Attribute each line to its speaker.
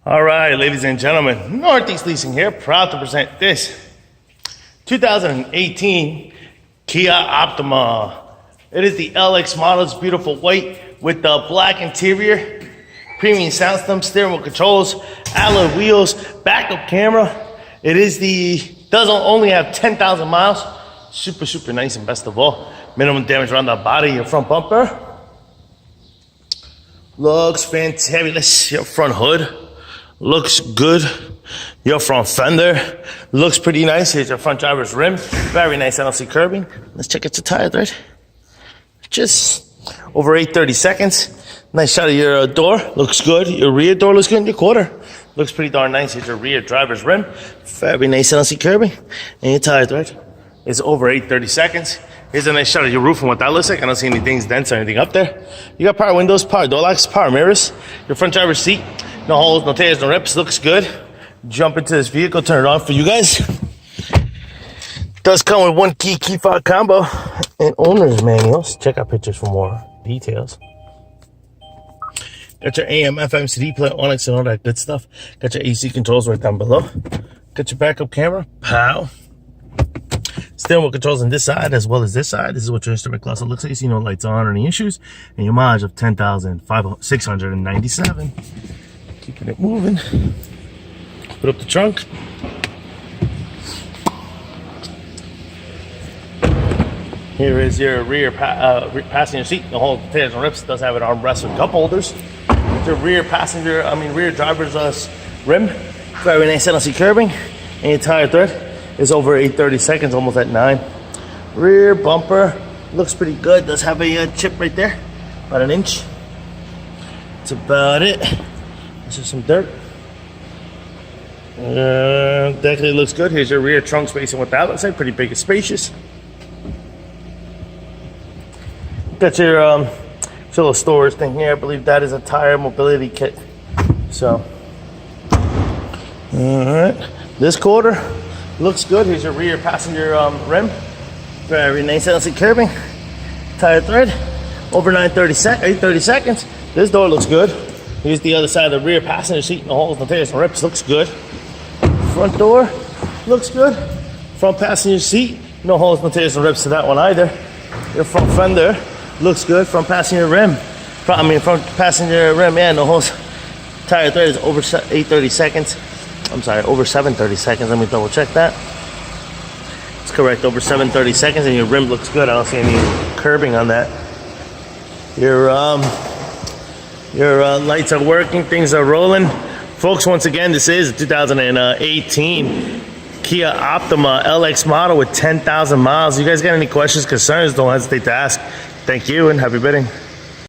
Speaker 1: All right, ladies and gentlemen, Northeast Leasing here, proud to present this 2018 Kia Optima. It is the LX model. It's beautiful white with the black interior, premium sound system, steering wheel controls, alloy wheels, backup camera. Doesn't only have 10,000 miles. Super nice, and best of all, minimum damage around the body. Your front bumper looks fantabulous. Your front hood looks good. Your front fender looks pretty nice. Here's your front driver's rim. Very nice NLC curbing. Let's check its tires, right? Just over 830 seconds. Nice shot of your door. Looks good. Your rear door looks good. And your quarter looks pretty darn nice. Here's your rear driver's rim. Very nice NLC curbing. And your tires, right? It's over 830 seconds. Here's a nice shot of your roof and what that looks like. I don't see any dings, dents, or anything up there. You got power windows, power door locks, power mirrors. Your front driver's seat. No holes, no tears, no rips. Looks good. Jump into this vehicle, turn it on for you guys. Does come with one key fob combo and owner's manuals. Check out pictures for more details. Got your AM, FM, CD player, Onyx, and all that good stuff. Got your AC controls right down below. Got your backup camera. Pow. Steering wheel controls on this side as well as this side. This is what your instrument cluster looks like. You see no lights on or any issues. And your mileage of 10,697. Keeping it moving. Put up the trunk. Here is your rear passenger seat. The whole tears and rips. Does have an armrest with cup holders. Your rear driver's rim. Very nice NLC curbing. And your tire tread is over 830 seconds, almost at 9. Rear bumper looks pretty good. Does have a chip right there, about an inch. That's about it. This is some dirt. Definitely looks good. Here's your rear trunk space and what that looks like. Pretty big and spacious. Got your little storage thing here. I believe that is a tire mobility kit. So, all right. This quarter looks good. Here's your rear passenger rim. Very nice NLC curbing. Tire tread over 830 seconds. This door looks good. Here's the other side of the rear passenger seat. No holes, no tears, no rips. Looks good. Front door looks good. Front passenger seat. No holes, no tears, no rips to that one either. Your front fender looks good. Front passenger rim. Front passenger rim. Yeah, no holes. Tire tread is over 830 seconds. I'm sorry, over 730 seconds. Let me double check that. It's correct, over 730 seconds, and your rim looks good. I don't see any curbing on that. Your lights are working, things are rolling. Folks, once again, this is a 2018 Kia Optima LX model with 10,000 miles. You guys got any questions, concerns, don't hesitate to ask. Thank you and happy bidding.